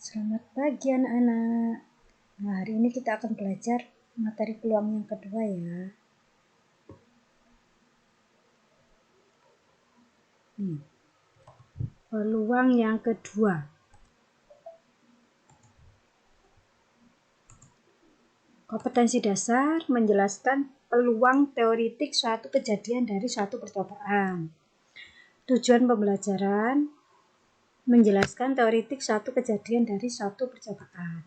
Selamat pagi anak-anak. Nah, hari ini kita akan belajar materi peluang yang kedua ya. Peluang yang kedua. Kompetensi dasar menjelaskan peluang teoritik suatu kejadian dari suatu percobaan. Tujuan pembelajaran menjelaskan teoritik suatu kejadian dari suatu percobaan.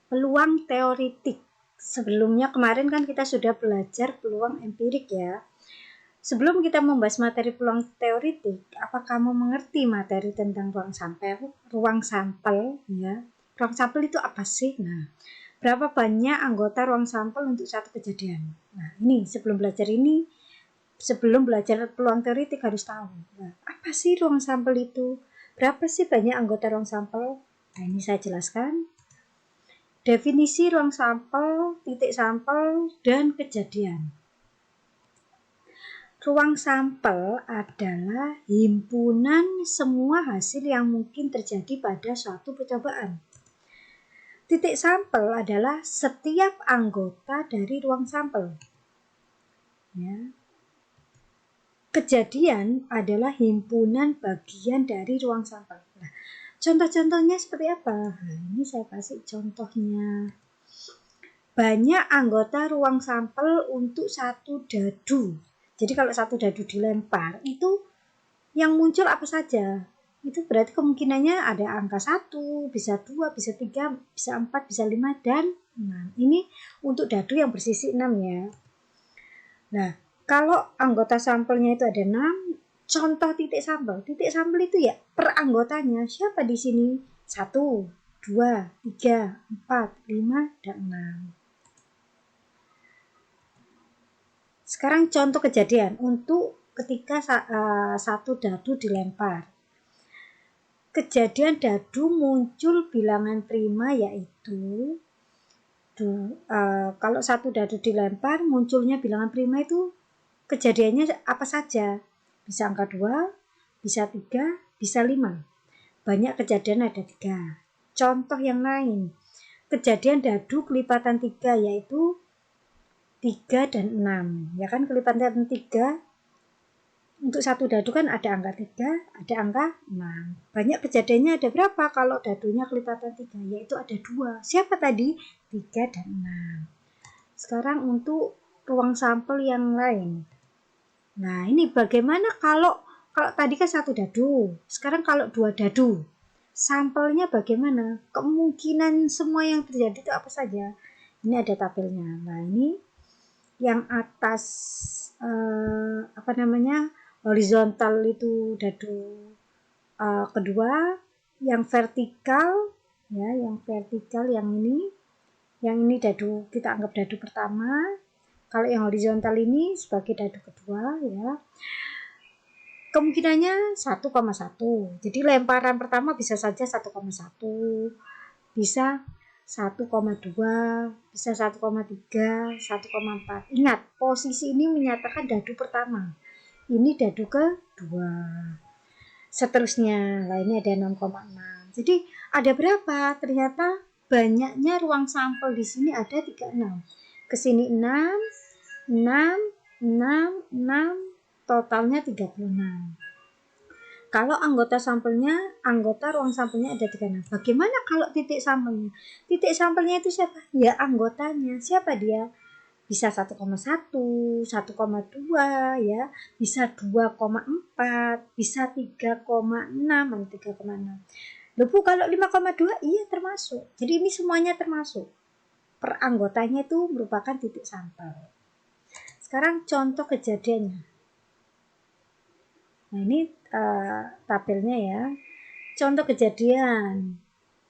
Peluang teoritik. Sebelumnya kemarin kan kita sudah belajar peluang empirik ya. Sebelum kita membahas materi peluang teoritik, apa kamu mengerti materi tentang ruang sampel? Ruang sampel ya. Ruang sampel itu apa sih? Nah, berapa banyak anggota ruang sampel untuk satu kejadian? Nah, ini sebelum belajar peluang teoritik harus tahu. Nah, apa sih ruang sampel itu? Berapa sih banyak anggota ruang sampel? Nah, ini saya jelaskan. Definisi ruang sampel, titik sampel, dan kejadian. Ruang sampel adalah himpunan semua hasil yang mungkin terjadi pada suatu percobaan. Titik sampel adalah setiap anggota dari ruang sampel. Ya. Kejadian adalah himpunan bagian dari ruang sampel. Nah, contoh-contohnya seperti apa? Nah, ini saya kasih contohnya. Banyak anggota ruang sampel untuk satu dadu. Jadi kalau satu dadu dilempar, itu yang muncul apa saja? Itu berarti kemungkinannya ada angka 1, bisa 2, bisa 3, bisa 4, bisa 5, dan 6. Ini untuk dadu yang bersisi 6 ya. Nah, kalau anggota sampelnya itu ada 6, contoh titik sampel. Titik sampel itu ya per anggotanya. Siapa di sini? 1, 2, 3, 4, 5, dan 6. Sekarang contoh kejadian untuk ketika satu dadu dilempar. Kejadian dadu muncul bilangan prima yaitu kalau satu dadu dilempar munculnya bilangan prima itu kejadiannya apa saja? Bisa angka 2, bisa 3, bisa 5. Banyak kejadian ada 3. Contoh yang lain. Kejadian dadu kelipatan 3 yaitu 3 dan 6. Ya kan kelipatan 3 untuk satu dadu kan ada angka 3, ada angka 6. Banyak kejadiannya ada berapa kalau dadunya kelipatan 3? Yaitu ada 2. Siapa tadi? 3 dan 6. Sekarang untuk ruang sampel yang lain. Nah, ini bagaimana kalau tadi kan satu dadu. Sekarang kalau 2 dadu. Sampelnya bagaimana? Kemungkinan semua yang terjadi itu apa saja? Ini ada tabelnya. Nah, ini yang atas horizontal itu dadu kedua, yang vertikal ya, yang ini dadu, kita anggap dadu pertama. Kalau yang horizontal ini sebagai dadu kedua ya. Kemungkinannya 1,1. Jadi lemparan pertama bisa saja 1,1, bisa 1,2, bisa 1,3, 1,4. Ingat, posisi ini menyatakan dadu pertama. Ini dadu kedua. Seterusnya, lainnya ada 6,6. Jadi ada berapa? Ternyata banyaknya ruang sampel di sini ada 36. Ke sini 6, 6, 6, 6, totalnya 36. Kalau anggota ruang sampelnya ada 36. Bagaimana kalau titik sampelnya? Titik sampelnya itu siapa? Ya anggotanya. Siapa dia? Bisa 1,1, 1,2 ya, bisa 2,4, bisa 3,6, 3,6. Loh Bu, kalau 5,2 iya termasuk. Jadi ini semuanya termasuk. Per anggotanya itu merupakan titik sampel. Sekarang contoh kejadiannya. Nah, ini tabelnya ya. Contoh kejadian.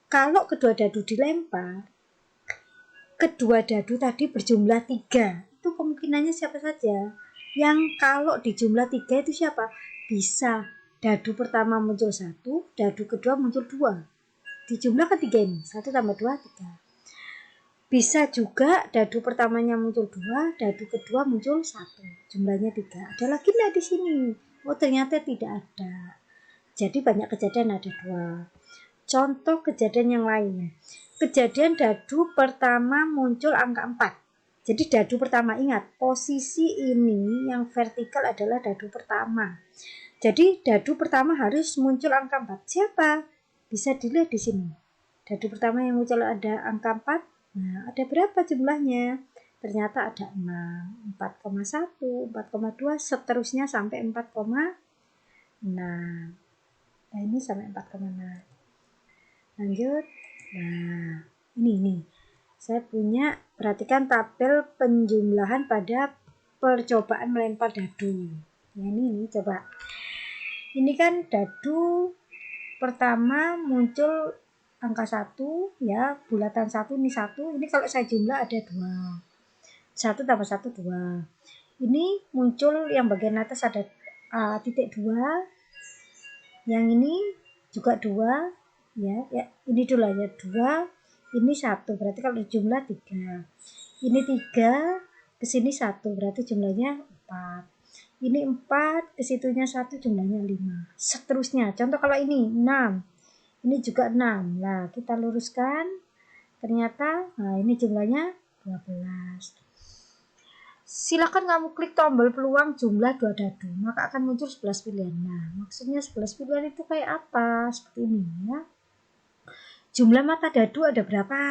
Kalau kedua dadu dilempar, kedua dadu tadi berjumlah 3. Itu kemungkinannya siapa saja? Yang kalau di jumlah 3 itu siapa? Bisa dadu pertama muncul 1, dadu kedua muncul 2. Di jumlah ketiga ini, 1 tambah 2, 3. Bisa juga dadu pertamanya muncul 2, dadu kedua muncul 1. Jumlahnya 3. Ada lagi nggak di sini? Oh, ternyata tidak ada. Jadi banyak kejadian ada 2. Contoh kejadian yang lainnya. Kejadian dadu pertama muncul angka 4. Jadi dadu pertama, ingat, posisi ini yang vertikal adalah dadu pertama. Jadi dadu pertama harus muncul angka 4. Siapa? Bisa dilihat di sini. Dadu pertama yang muncul ada angka 4. Nah, ada berapa jumlahnya? Ternyata ada 6, 4,1, 4,2, seterusnya sampai 4,6. Nah, ini sampai 4,6. Lanjut. Nah, ini. Saya punya, perhatikan tabel penjumlahan pada percobaan melempar dadu. Ya, ini coba. Ini kan dadu pertama muncul angka 1 ya, bulatan 1 ini 1. Ini kalau saya jumlah ada 2. 1 tambah 1 2. Ini muncul yang bagian atas ada titik 2. Yang ini juga 2 ya. Ini dulu aja 2. Ini 1, berarti kalau jumlah 3. Ini 3, kesini 1, berarti jumlahnya 4. Ini 4, kesitunya 1, jumlahnya 5. Seterusnya, contoh kalau ini 6, ini juga 6. Nah, kita luruskan, ternyata ini jumlahnya 12. Silakan kamu klik tombol peluang jumlah 2 dadu, maka akan muncul 11 pilihan. Nah, maksudnya 11 pilihan itu kayak apa? Seperti ini ya. Jumlah mata dadu ada berapa?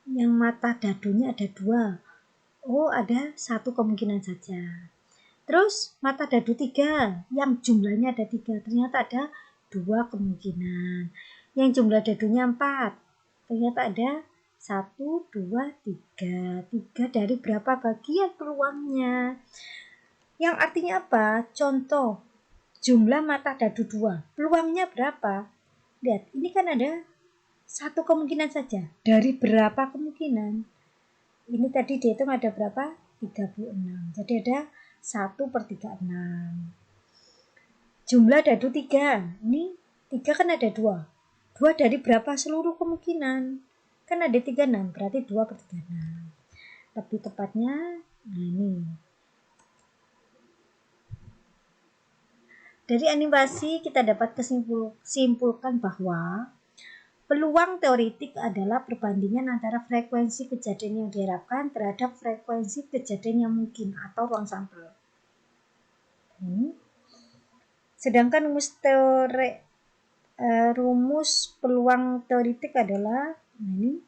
Yang mata dadunya ada 2. Oh, ada 1 kemungkinan saja. Terus mata dadu 3, yang jumlahnya ada 3. Ternyata ada 2 kemungkinan. Yang jumlah dadunya 4. Ternyata ada 1, 2, 3. 3 dari berapa bagian peluangnya? Yang artinya apa? Contoh, jumlah mata dadu 2. Peluangnya berapa? Lihat, ini kan ada 1 kemungkinan saja. Dari berapa kemungkinan? Ini tadi dihitung ada berapa? 36. Jadi ada 1/36. Jumlah dadu 3. Ini 3 kan ada 2. 2 dari berapa seluruh kemungkinan? Kan ada 36, berarti 2/36. Lebih tepatnya, nah ini. Dari animasi kita dapat simpulkan bahwa peluang teoretik adalah perbandingan antara frekuensi kejadian yang diharapkan terhadap frekuensi kejadian yang mungkin atau ruang sampel. Sedangkan rumus peluang teoretik adalah ini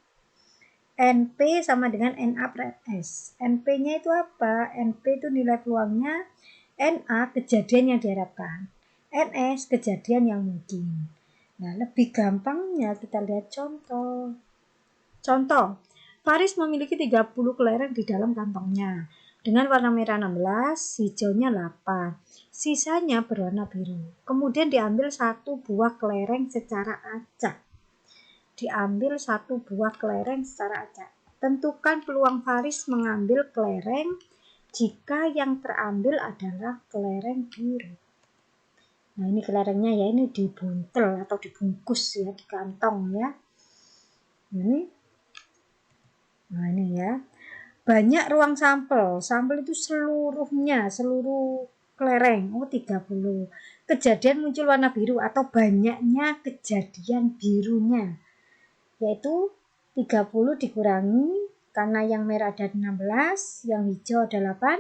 NP sama dengan NA per S. NP-nya itu apa? NP itu nilai peluangnya, NA kejadian yang diharapkan, NS kejadian yang mungkin. Nah, lebih gampangnya kita lihat contoh. Contoh, Faris memiliki 30 kelereng di dalam kantongnya. Dengan warna merah 16, hijaunya 8. Sisanya berwarna biru. Kemudian diambil 1 buah kelereng secara acak. Tentukan peluang Faris mengambil kelereng jika yang terambil adalah kelereng biru. Nah, ini kelerengnya ya, ini dibuntel atau dibungkus ya di kantong ya. Nah, ini ya. Banyak ruang sampel. Sampel itu seluruhnya, seluruh kelereng. 30. Kejadian muncul warna biru atau banyaknya kejadian birunya. Yaitu 30 dikurangi karena yang merah ada 16, yang hijau ada 8.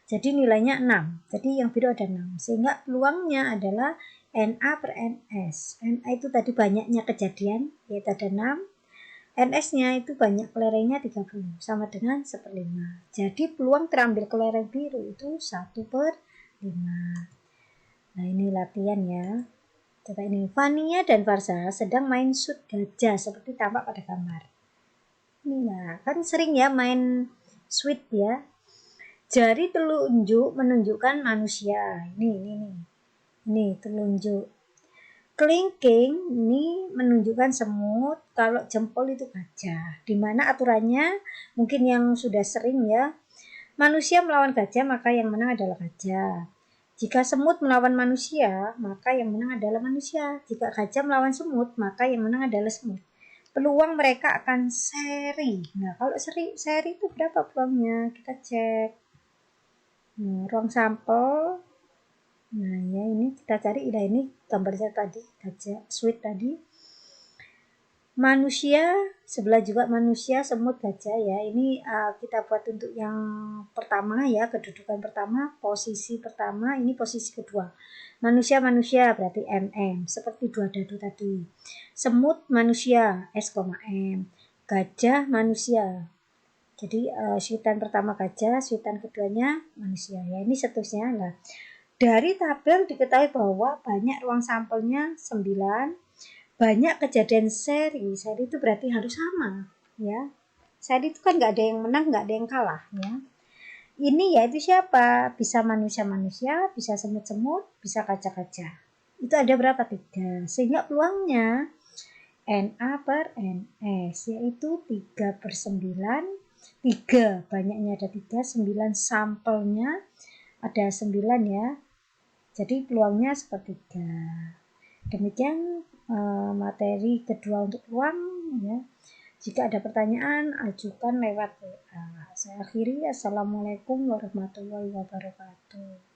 Jadi nilainya 6. Jadi yang biru ada 6. Sehingga peluangnya adalah NA per NS. NA itu tadi banyaknya kejadian, yaitu ada 6. NS-nya itu banyak kelerengnya 30, sama dengan 1/5. Jadi peluang terambil kelereng biru itu 1/5. Nah, ini latihan ya. Coba ini, Fania dan Farsa sedang main shoot gajah seperti tampak pada gambar. Ini nah, kan sering ya main shoot ya. Jari telunjuk menunjukkan manusia. Ini telunjuk. Kelingking ini menunjukkan semut, kalau jempol itu gajah. Dimana aturannya mungkin yang sudah sering ya, manusia melawan gajah maka yang menang adalah gajah. Jika semut melawan manusia maka yang menang adalah manusia. Jika gajah melawan semut maka yang menang adalah semut. Peluang mereka akan seri. Nah, kalau seri itu berapa peluangnya? Kita cek. Ruang sampel. Nah, ya ini kita cari ini gambarnya tadi gajah sweet tadi. Manusia sebelah juga manusia, semut, gajah ya. Ini kita buat untuk yang pertama ya, kedudukan pertama, posisi pertama, ini posisi kedua. Manusia berarti MM, seperti dua dadu tadi. Semut manusia S, M. Gajah manusia. Jadi suitan pertama gajah, suitan keduanya manusia ya. Ini seterusnya lah. Dari tabel diketahui bahwa banyak ruang sampelnya 9. Banyak kejadian seri itu berarti harus sama ya. Seri itu kan nggak ada yang menang, nggak ada yang kalah ya. Ini yaitu siapa? Bisa manusia, bisa semut-semut, bisa kaca-kaca. Itu ada berapa? 3. Sehingga peluangnya NA per NS yaitu 3/9. 3 banyaknya ada 3, 9 sampelnya ada 9 ya. Jadi peluangnya sepertiga. Demikian materi kedua untuk peluang ya. Jika ada pertanyaan ajukan lewat WA. Saya akhiri. Assalamualaikum warahmatullahi wabarakatuh.